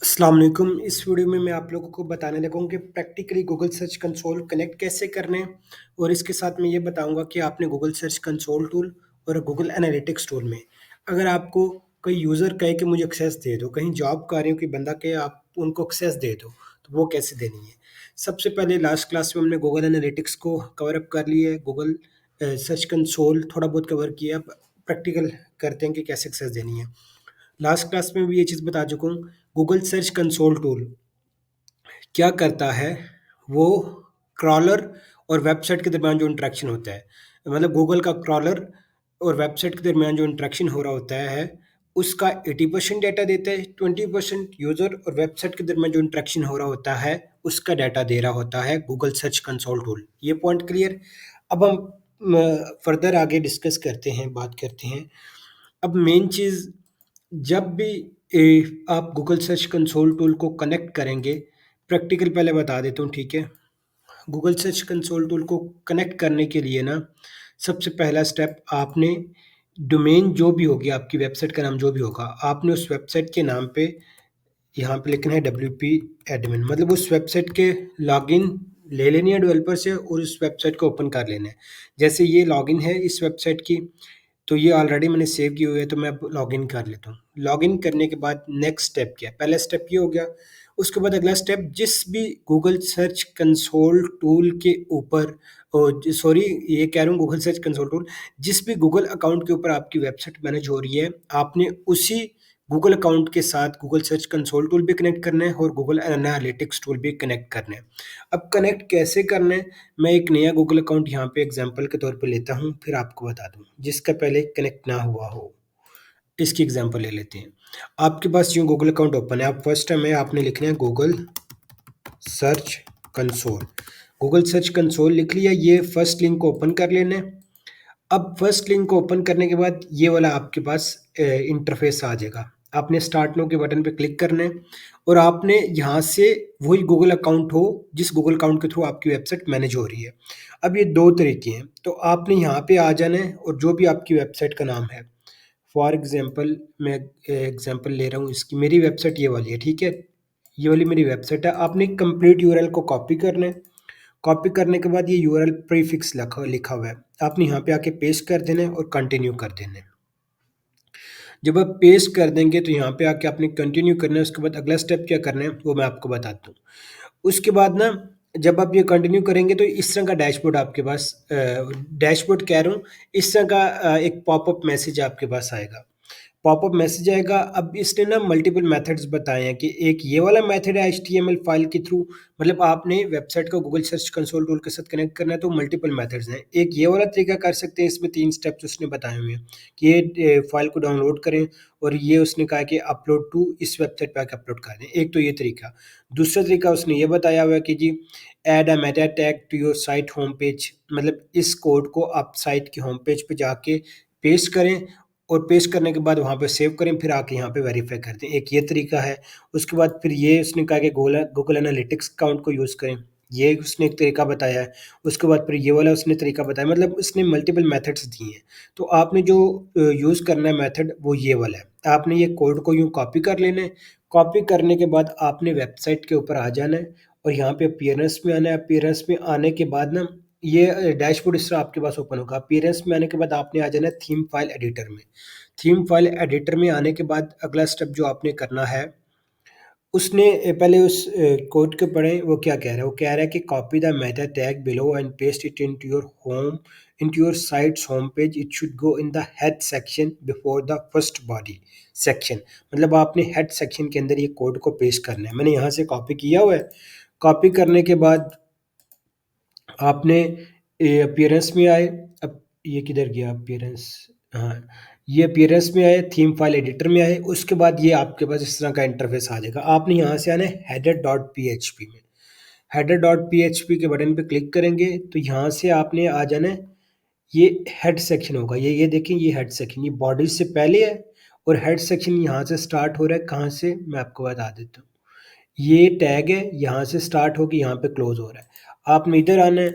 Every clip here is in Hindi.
अस्सलाम वालेकुम। इस वीडियो में मैं आप लोगों को बताने लगा हूँ कि practically Google search console connect कैसे करना है और इसके साथ मैं ये बताऊँगा कि आपने गूगल सर्च कंसोल टूल और गूगल एनालिटिक्स टूल में अगर आपको कोई यूज़र कहे कि मुझे एक्सेस दे दो, कहीं जॉब कर रहे हो, कोई बंदा कहे आप उनको एक्सेस दे दो, तो वो कैसे देनी है? सबसे पहले लास्ट क्लास में हमने गूगल एनालिटिक्स को कवर अप कर लिया है, गूगल सर्च कंसोल थोड़ा बहुत कवर किया। अब प्रैक्टिकल करते हैं कि कैसे एक्सेस देनी है। लास्ट क्लास में भी ये चीज़ बता चुका हूँ। गूगल सर्च कंसोल टूल क्या करता है, वो क्रॉलर और वेबसाइट के दरमियान जो इंटरेक्शन होता है, मतलब गूगल का क्रॉलर और वेबसाइट के दरमियान जो इंटरेक्शन हो रहा होता है, उसका 80% डाटा देता है, 20% यूज़र और वेबसाइट के दरमियान जो इंटरेक्शन हो रहा होता है, उसका डाटा दे रहा होता है गूगल सर्च कंसोल टूल। ये पॉइंट क्लियर? अब हम फर्दर आगे डिस्कस करते हैं, बात करते हैं। अब मेन चीज़, जब भी आप गूगल सर्च कंसोल टूल को कनेक्ट करेंगे, प्रैक्टिकल पहले बता देता हूँ, ठीक है? गूगल सर्च कंसोल टूल को कनेक्ट करने के लिए ना, सबसे पहला स्टेप आपने डोमेन जो भी होगी, आपकी वेबसाइट का नाम जो भी होगा, आपने उस वेबसाइट के नाम पे यहाँ पे लिखना है WP एडमिन, मतलब उस वेबसाइट के लॉगिन ले लेनी है डेवलपर से और उस वेबसाइट को ओपन कर लेना है। जैसे ये लॉगिन है इस वेबसाइट की, तो ये ऑलरेडी मैंने सेव की हुई है, तो मैं अब लॉगिन कर लेता हूँ। लॉगिन करने के बाद नेक्स्ट स्टेप क्या है? पहला स्टेप ये हो गया। उसके बाद अगला स्टेप, जिस भी गूगल सर्च कंसोल टूल के ऊपर, सॉरी, ये कह रहा हूँ गूगल सर्च कंसोल टूल, जिस भी गूगल अकाउंट के ऊपर आपकी वेबसाइट मैनेज हो रही है, आपने उसी गूगल अकाउंट के साथ गूगल सर्च कंसोल टूल भी कनेक्ट करना है और गूगल एनालिटिक्स टूल भी कनेक्ट करना है। अब कनेक्ट कैसे करना है, मैं एक नया गूगल अकाउंट यहाँ पे एग्जांपल के तौर पे लेता हूँ, फिर आपको बता दूँ, जिसका पहले कनेक्ट ना हुआ हो। इसकी एग्जांपल ले लेते हैं। आपके पास यूँ गूगल अकाउंट ओपन है, आप फर्स्ट टाइम है, आपने लिखना है Google search console. Google search console लिख लिया, ये फर्स्ट लिंक को ओपन कर लेना है। अब फर्स्ट लिंक को ओपन करने के बाद ये वाला आपके पास इंटरफेस आ जाएगा। आपने स्टार्ट नाउ के बटन पे क्लिक करना है और आपने यहाँ से वही गूगल अकाउंट हो जिस गूगल अकाउंट के थ्रू आपकी वेबसाइट मैनेज हो रही है। अब ये 2 तरीके हैं, तो आपने यहाँ पे आ जाना है और जो भी आपकी वेबसाइट का नाम है, फॉर एग्ज़ाम्पल मैं एग्ज़ाम्पल ले रहा हूँ इसकी, मेरी वेबसाइट ये वाली है, ठीक है? ये वाली मेरी वेबसाइट है। आपने कंप्लीट यूआरएल को कॉपी करना है। कॉपी करने के बाद ये यूआरएल प्रीफिक्स लिखा लिखा हुआ है, आपने यहाँ पे आके पेस्ट कर देना है और कंटिन्यू कर देना है। जब आप पेस्ट कर देंगे तो यहाँ पे आके आपने कंटिन्यू करना है, उसके बाद अगला स्टेप क्या करना है वो मैं आपको बताता हूँ। उसके बाद ना, जब आप ये कंटिन्यू करेंगे तो इस तरह का डैशबोर्ड आपके पास, डैशबोर्ड कह रहा हूँ, इस तरह का एक पॉपअप मैसेज आपके पास आएगा। पॉपअप मैसेज आएगा। अब इसने ना मल्टीपल मेथड्स बताए हैं कि एक ये वाला मेथड है HTML फाइल के थ्रू, मतलब आपने वेबसाइट को गूगल सर्च कंसोल टूल के साथ कनेक्ट करना है तो मल्टीपल मेथड्स हैं। एक ये वाला तरीका कर सकते हैं, इसमें 3 स्टेप्स उसने बताए हुए हैं कि ये फाइल को डाउनलोड करें और ये उसने कहा कि अपलोड टू इस वेबसाइट पे आके अपलोड कर दें। एक तो ये तरीका। दूसरा तरीका उसने ये बताया हुआ है कि जी add a meta tag to your site home page, मतलब इस कोड को आप साइट की होम पेज पे जाके पेस्ट करें और पेस्ट करने के बाद वहाँ पे सेव करें, फिर आके यहाँ पे वेरीफाई कर दें। एक ये तरीका है। उसके बाद फिर ये उसने कहा कि गूगल गूगल एनालिटिक्स अकाउंट को यूज़ करें, ये उसने एक तरीका बताया है। उसके बाद फिर ये वाला उसने तरीका बताया, मतलब उसने मल्टीपल मेथड्स दिए हैं। तो आपने जो यूज़ करना है मेथड वो ये वाला है। आपने ये कोड को यूँ कॉपी कर लेना है। कॉपी करने के बाद आपने वेबसाइट के ऊपर आ जाना है और यहाँ पे अपीयरेंस में आना है। अपीयरेंस में आने के बाद ना, ये डैशबोर्ड इस तरह आपके पास ओपन होगा। अपीयरेंस में आने के बाद आपने आ जाना है थीम फाइल एडिटर में। थीम फाइल एडिटर में आने के बाद अगला स्टेप जो आपने करना है, उसने पहले उस कोड को पढ़ें, वो क्या कह रहा है? वो कह रहा है कि copy the Meta tag below and paste it into your sites home page. It should go in the head section before the first body section. मतलब आपने हेड सेक्शन के अंदर ये कोड को पेस्ट करना है। मैंने यहाँ से कॉपी किया हुआ है। कॉपी करने के बाद आपने अपीयरेंस में आए। अब ये किधर गया अपीयरेंस? हाँ, ये अपीयरेंस में आए, थीम फाइल एडिटर में आए। उसके बाद ये आपके पास इस तरह का इंटरफेस आ जाएगा। आपने यहाँ से आना है हेडर डॉट PHP में। हेडर डॉट PHP के बटन पे क्लिक करेंगे तो यहाँ से आपने आ जाना है, ये हेड सेक्शन होगा। ये देखें, ये हेड सेक्शन, ये बॉडी से पहले है और हेड सेक्शन यहाँ से स्टार्ट हो रहा है। कहाँ से, मैं आपको बता देता हूँ। ये टैग है, यहाँ से स्टार्ट होके यहाँ पे क्लोज हो रहा है। आपने इधर आना है,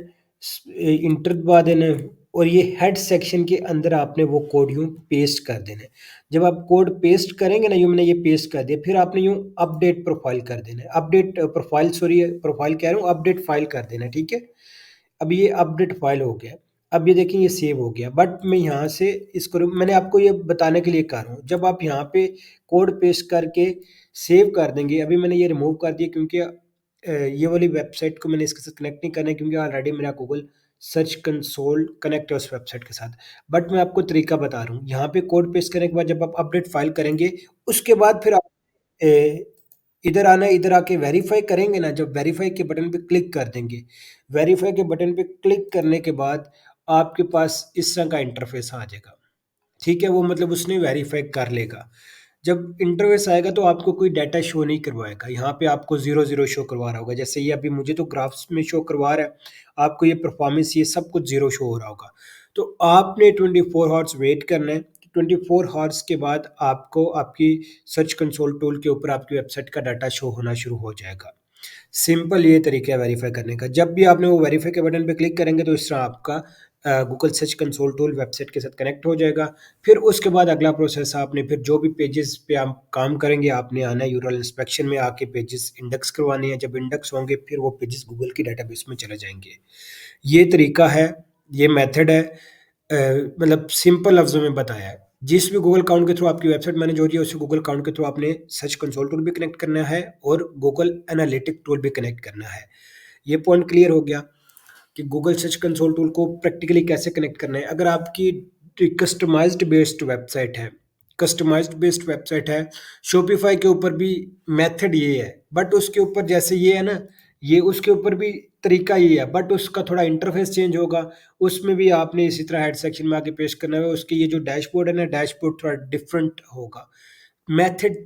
इंटर दबा देना है और ये हेड सेक्शन के अंदर आपने वो कोड यूँ पेस्ट कर देना है। जब आप कोड पेस्ट करेंगे ना, यूँ मैंने ये पेस्ट कर दिया, फिर आपने यूँ अपडेट प्रोफाइल कर देना है, अपडेट प्रोफाइल, सॉरी प्रोफाइल कह रहा हूँ, अपडेट फाइल कर देना है, ठीक है? अब ये अपडेट फाइल हो गया। अब ये देखिए ये सेव हो गया, बट मैं यहाँ से इसको मैंने आपको ये बताने के लिए कह रहा हूँ, जब आप यहाँ पे कोड पेस्ट करके सेव कर देंगे, अभी मैंने ये रिमूव कर दिया क्योंकि ये वाली वेबसाइट को मैंने इसके साथ कनेक्ट नहीं करना है, क्योंकि ऑलरेडी मेरा गूगल सर्च कंसोल कनेक्ट है उस वेबसाइट के साथ। बट मैं आपको तरीका बता रहा हूँ, यहाँ पे कोड पेस्ट करने के बाद जब आप अपडेट फाइल करेंगे, उसके बाद फिर आप ए, इधर आना है, इधर आके वेरीफाई करेंगे ना, जब वेरीफाई के बटन पे क्लिक कर देंगे, वेरीफाई के बटन पे क्लिक करने के बाद आपके पास इस तरह का इंटरफेस आ जाएगा, ठीक है? वो मतलब उसने वेरीफाई कर लेगा। जब इंटरफेस आएगा तो आपको कोई डाटा शो नहीं करवाएगा, यहाँ पे आपको 0 शो करवा रहा होगा, जैसे ये अभी मुझे तो ग्राफ्स में शो करवा रहा है, आपको ये परफॉर्मेंस ये सब कुछ 0 शो हो रहा होगा। तो आपने 24 हॉर्स वेट करना है, 24 हॉर्स के बाद आपको आपकी सर्च कंसोल टूल के ऊपर आपकी वेबसाइट का डाटा शो होना शुरू हो जाएगा। सिंपल ये तरीका है वेरीफाई करने का। जब भी आपने वो वेरीफाई के बटन पे क्लिक करेंगे तो इस तरह आपका Google search console tool website के साथ कनेक्ट हो जाएगा। फिर उसके बाद अगला प्रोसेस, आपने फिर जो भी पेजेस पे आप काम करेंगे, आपने आना है यूआरएल इंस्पेक्शन में, आके पेजेस इंडेक्स करवाने हैं। जब इंडेक्स होंगे फिर वो पेजेस गूगल की डाटाबेस में चले जाएंगे। ये तरीका है, ये मेथड है, मतलब सिंपल लफ्ज़ों में बताया है। जिस भी गूगल अकाउंट के थ्रू आपकी वेबसाइट मैनेज हो रही है, उसी गूगल अकाउंट के थ्रू आपने सर्च कंसोल टूल भी कनेक्ट करना है और गूगल एनालिटिक टूल भी कनेक्ट करना है। ये पॉइंट क्लियर हो गया कि गूगल सर्च कंसोल टूल को प्रैक्टिकली कैसे कनेक्ट करना है। अगर आपकी कस्टमाइज्ड बेस्ड वेबसाइट है, कस्टमाइज्ड बेस्ड वेबसाइट है, शॉपिफाई के ऊपर भी मेथड ये है, बट उसके ऊपर जैसे ये है ना, ये उसके ऊपर भी तरीका ये है, बट उसका थोड़ा इंटरफेस चेंज होगा। उसमें भी आपने इसी तरह हेड सेक्शन में आके पेस्ट करना है, उसके ये जो डैशबोर्ड है ना, डैशबोर्ड थोड़ा डिफरेंट होगा। मेथड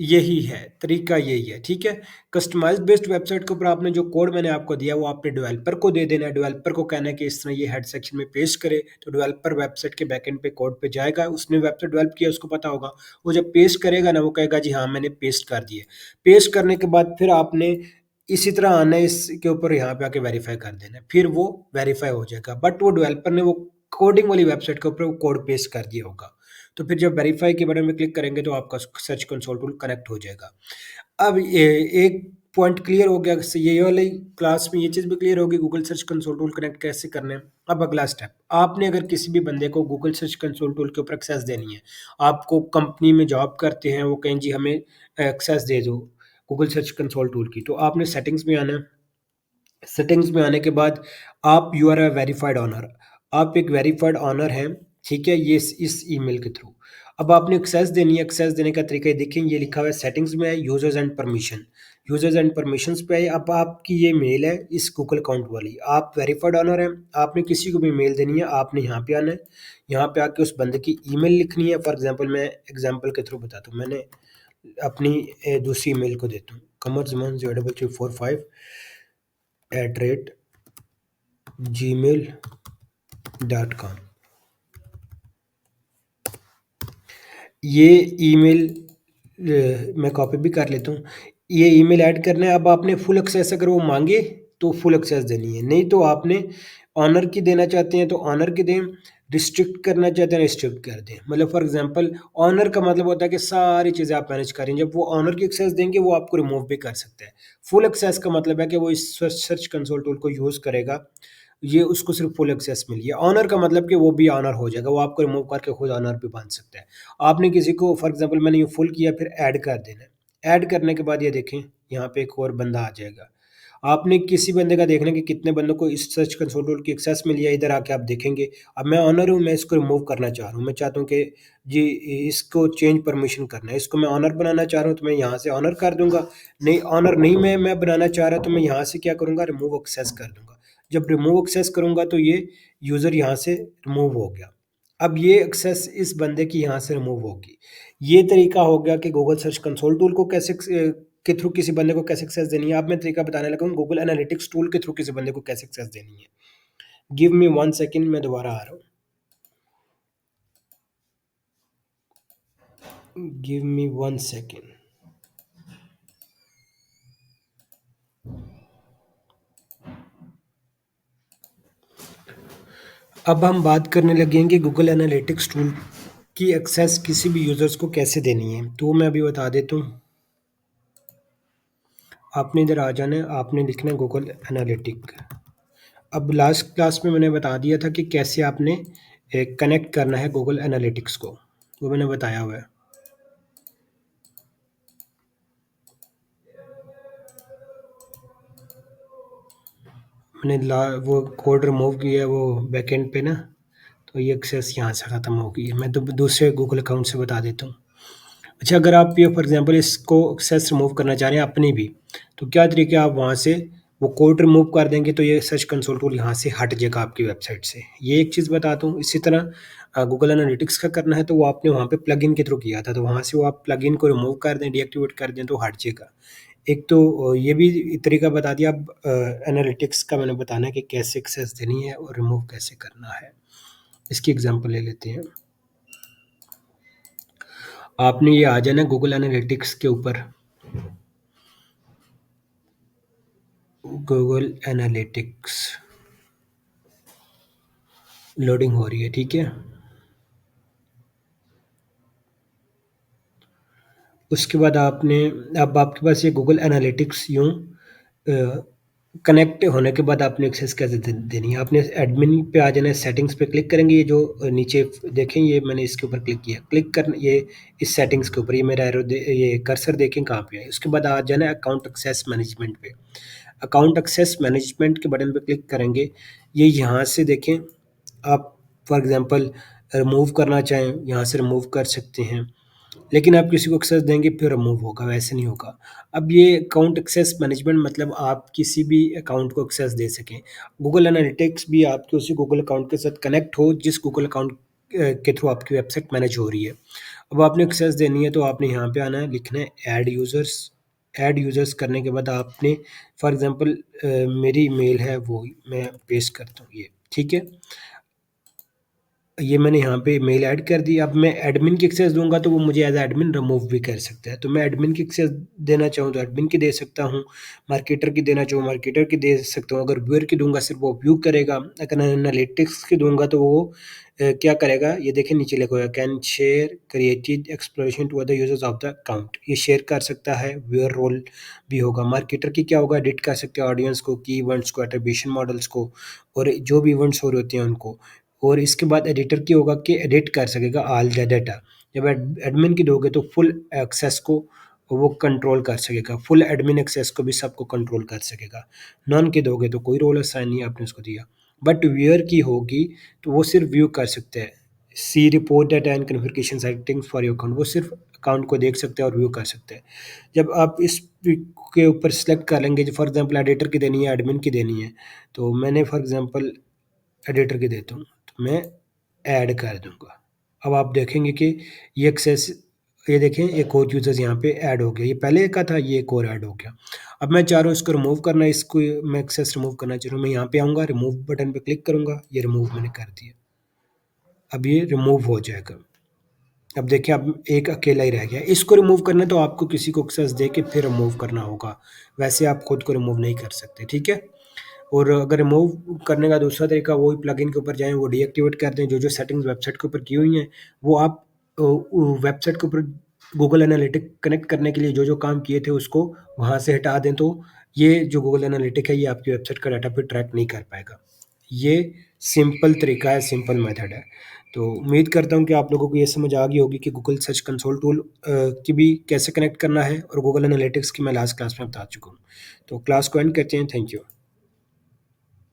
यही है, तरीका यही है, ठीक है? कस्टमाइज्ड बेस्ड वेबसाइट के ऊपर आपने जो कोड मैंने आपको दिया वो आपने डेवलपर को दे देना है। डेवलपर को कहना है कि इस तरह ये हेड सेक्शन में पेस्ट करे, तो डेवलपर वेबसाइट के बैकएंड पे कोड पे जाएगा, उसने वेबसाइट डेवलप किया उसको पता होगा। वो जब पेस्ट करेगा ना, वो कहेगा जी हाँ मैंने पेस्ट कर दिए। पेस्ट करने के बाद फिर आपने इसी तरह आना है इसके ऊपर, यहाँ पे आके वेरीफाई कर देना है, फिर वो वेरीफाई हो जाएगा। बट वो डेवलपर ने वो कोडिंग वाली वेबसाइट के ऊपर वो कोड पेस्ट कर दिया होगा। तो फिर जब वेरीफाई के बटन में क्लिक करेंगे तो आपका सर्च कंसोल टूल कनेक्ट हो जाएगा। अब ये एक पॉइंट क्लियर हो गया, ये वाली क्लास में ये चीज़ भी क्लियर होगी Google search console tool connect कैसे करना है। अब अगला स्टेप, आपने अगर किसी भी बंदे को गूगल सर्च कंसोल टूल के ऊपर एक्सेस देनी है, आपको कंपनी में जॉब करते हैं, वो कहें जी हमें एक्सेस दे दो गूगल सर्च कंसोल टूल की, तो आपने सेटिंग्स में आना है। सेटिंग्स में आने के बाद आप you are a verified owner, आप एक वेरीफाइड ऑनर हैं, ठीक है? ये इस ईमेल के थ्रू अब आपने एक्सेस देनी है। एक्सेस देने का तरीका ये देखें, ये लिखा हुआ है सेटिंग्स में है, users and permission. Users and permissions पे है। अब आपकी ये मेल है इस गूगल अकाउंट वाली, आप वेरीफाइड ऑनर हैं, आपने किसी को भी मेल देनी है, आपने यहाँ पे आना है। यहाँ पे आके उस बंदे की ईमेल लिखनी है। फॉर एग्जांपल मैं एग्जांपल के थ्रू बताता हूँ, मैंने अपनी दूसरी ईमेल को देता हूँ, kamarzaman0345@gmail.com। ये ईमेल मैं कॉपी भी कर लेता हूँ। ये ईमेल ऐड करना है। अब आपने फुल एक्सेस अगर वो माँगे तो फुल एक्सेस देनी है, नहीं तो आपने ऑनर की देना चाहते हैं तो ऑनर की दें, रिस्ट्रिक्ट करना चाहते हैं रिस्ट्रिक्ट कर दें। मतलब फॉर एग्ज़ाम्पल ऑनर का मतलब होता है कि सारी चीज़ें आप मैनेज करें, जब वो ऑनर की एक्सेस देंगे वो आपको रिमूव भी कर सकते हैं। फुल एक्सेस का मतलब है कि वो इस सर्च कंसोल टूल को यूज़ करेगा, ये उसको सिर्फ फुल एक्सेस मिली है। ऑनर का मतलब कि वो भी ऑनर हो जाएगा, वो आपको रिमूव करके खुद ऑनर भी बन सकता है। आपने किसी को फॉर एग्जांपल मैंने ये फुल किया, फिर ऐड कर देना है। ऐड करने के बाद ये देखें यहाँ पे एक और बंदा आ जाएगा। आपने किसी बंदे का देखना है कि कितने बंदों को इस सर्च कंसोल टूल की एक्सेस मिली है, इधर आके आप देखेंगे। अब मैं ऑनर हूँ, मैं इसको रिमूव करना चाह रहा हूँ, मैं चाहता हूँ कि जी इसको चेंज परमिशन करना है, इसको मैं ऑनर बनाना चाह रहा हूँ तो मैं यहाँ से ऑनर कर दूंगा। नहीं ऑनर नहीं मैं बनाना चाह रहा तो मैं यहाँ से क्या करूँगा, रिमूव एक्सेस कर दूंगा। जब रिमूव एक्सेस करूँगा तो ये यूज़र यहाँ से रिमूव हो गया। अब ये एक्सेस इस बंदे की यहाँ से रिमूव होगी। ये तरीका हो गया कि गूगल सर्च कंसोल टूल को कैसे के थ्रू किसी बंदे को कैसे एक्सेस देनी है। अब मैं तरीका बताने लगा हूँ गूगल एनालिटिक्स टूल के थ्रू किसी बंदे को कैसे एक्सेस देनी है। गिव मी 1 सेकंड, मैं दोबारा आ रहा हूँ। Give me 1 second. अब हम बात करने लगे हैं कि गूगल एनालिटिक्स टूल की एक्सेस किसी भी यूज़र्स को कैसे देनी है। तो मैं अभी बता देता हूँ। आपने इधर आ जाना है, आपने लिखना है गूगल एनालिटिक। अब लास्ट क्लास में मैंने बता दिया था कि कैसे आपने कनेक्ट करना है गूगल एनालिटिक्स को, वो मैंने बताया हुआ है। मैंने वो कोड रिमूव किया है वो बैकएंड पे ना, तो ये एक्सेस यहाँ से ख़त्म हो गई है। मैं तो दूसरे गूगल अकाउंट से बता देता हूँ। अच्छा, अगर आप ये फॉर एग्जांपल इसको एक्सेस रिमूव करना चाह रहे हैं अपनी भी, तो क्या तरीके आप वहाँ से वो कोड रिमूव कर देंगे तो ये सर्च कंसोल टूल यहाँ से हट जाएगा आपकी वेबसाइट से। ये एक चीज़ बताता हूँ। इसी तरह गूगल एनालिटिक्स का करना है तो वो आपने वहाँ पे प्लगइन के थ्रू किया था, तो वहाँ से वो आप प्लगइन को रिमूव कर दें, डीएक्टिवेट कर दें तो हट जाएगा। एक तो ये भी तरीका बता दिया। अब एनालिटिक्स का मैंने बताना है कि कैसे एक्सेस देनी है और रिमूव कैसे करना है। इसकी एग्जांपल ले लेते हैं। आपने ये आ जाना गूगल एनालिटिक्स के ऊपर। गूगल एनालिटिक्स लोडिंग हो रही है, ठीक है। उसके बाद आपने, अब आपके पास ये गूगल एनालिटिक्स यूँ कनेक्ट होने के बाद आपने एक्सेस कैसे देनी है। आपने एडमिन पे आ जाना है, सेटिंग्स पे क्लिक करेंगे। ये जो नीचे देखें, ये मैंने इसके ऊपर क्लिक किया, क्लिक कर ये इस सेटिंग्स के ऊपर, ये मेरा एरो ये कर्सर देखें कहाँ पे है। उसके बाद आ जाना है अकाउंट एक्सेस मैनेजमेंट पे। अकाउंट एक्सेस मैनेजमेंट के बटन पे क्लिक करेंगे। ये यहाँ से देखें, आप फॉर एग्जांपल रिमूव करना चाहें, यहाँ से रिमूव कर सकते हैं। लेकिन आप किसी को एक्सेस देंगे फिर रिमूव होगा, वैसे नहीं होगा। अब ये अकाउंट एक्सेस मैनेजमेंट मतलब आप किसी भी अकाउंट को एक्सेस दे सकें। गूगल एनालिटिक्स भी आपके उसी गूगल अकाउंट के साथ कनेक्ट हो जिस गूगल अकाउंट के थ्रू आपकी वेबसाइट मैनेज हो रही है। अब आपने एक्सेस देनी है तो आपने यहाँ पे आना है, लिखना है ऐड यूज़र्स। ऐड यूज़र्स करने के बाद आपने फॉर एग्जांपल मेरी मेल है वो मैं पेस्ट करता हूँ ये, ठीक है। ये मैंने यहाँ पे मेल ऐड कर दी। अब मैं एडमिन की एक्सेस दूँगा तो वो मुझे एज़ एडमिन रिमूव भी कर सकता है। तो मैं एडमिन की एक्सेस देना चाहूँ तो एडमिन की दे सकता हूँ, मार्केटर की देना चाहूँ मार्केटर की दे सकता हूँ। अगर व्यूअर की दूँगा सिर्फ वो व्यू करेगा। अगर एनालिटिक्स की दूँगा तो वो क्या करेगा, ये देखिए नीचे लिखा हुआ है can share created exploration to other users of the account. ये शेयर कर सकता है, व्यूअर रोल भी होगा। मार्केटर की क्या होगा, एडिट कर सकते हैं ऑडियंस को, कीवर्ड्स को, एट्रिब्यूशन मॉडल्स को और जो भी इवेंट्स हो रहे होते हैं उनको। और इसके बाद एडिटर की होगा कि एडिट कर सकेगा ऑल द डाटा। जब एडमिन की दोगे तो फुल एक्सेस को वो कंट्रोल कर सकेगा, फुल एडमिन एक्सेस को भी सबको कंट्रोल कर सकेगा। नॉन की दोगे तो कोई रोल असाइन नहीं आपने उसको दिया। बट व्यूअर की होगी तो वो सिर्फ व्यू कर सकते हैं। See report data and configuration settings for your account, वो सिर्फ अकाउंट को देख सकते हैं और व्यू कर सकते हैं। जब आप इस के ऊपर सेलेक्ट कर लेंगे, जो फॉर एग्जांपल एडिटर की देनी है, एडमिन की देनी है, तो मैंने फॉर एग्जांपल एडिटर की देता हूँ, तो मैं ऐड कर दूँगा। अब आप देखेंगे कि ये एक्सेस, ये देखें एक और यूज़र्स यहाँ पे ऐड हो गया। ये पहले का था, ये एक और ऐड हो गया। अब मैं चाह रहा हूँ इसको रिमूव करना, इसको मैं एक्सेस रिमूव करना चाह रहा हूँ। मैं यहाँ पे आऊँगा, रिमूव बटन पे क्लिक करूँगा, ये रिमूव मैंने कर दिया। अब ये रिमूव हो जाएगा। अब देखिए अब एक अकेला ही रह गया। इसको रिमूव करना है तो आपको किसी को एक्सेस दे के फिर रिमूव करना होगा। वैसे आप खुद को रिमूव नहीं कर सकते, ठीक है? और अगर रिमूव करने का दूसरा तरीका, वही प्लगइन के ऊपर जाएँ, वो डीएक्टिवेट कर दें। जो-जो सेटिंग्स वेबसाइट के ऊपर की हुई हैं, वो आप वेबसाइट के ऊपर गूगल एनालिटिक कनेक्ट करने के लिए जो-जो काम किए थे उसको वहाँ से हटा दें, तो ये जो गूगल एनालिटिक है ये आपकी वेबसाइट का डाटा फिर ट्रैक नहीं कर पाएगा। ये सिंपल तरीका है, सिंपल मेथड है। तो उम्मीद करता हूँ कि आप लोगों को ये समझ आ गई होगी कि गूगल सर्च कंसोल टूल की भी कैसे कनेक्ट करना है, और गूगल एनालिटिक्स की मैं लास्ट क्लास में बता चुका हूँ। तो क्लास को एंड करते हैं। Thank you.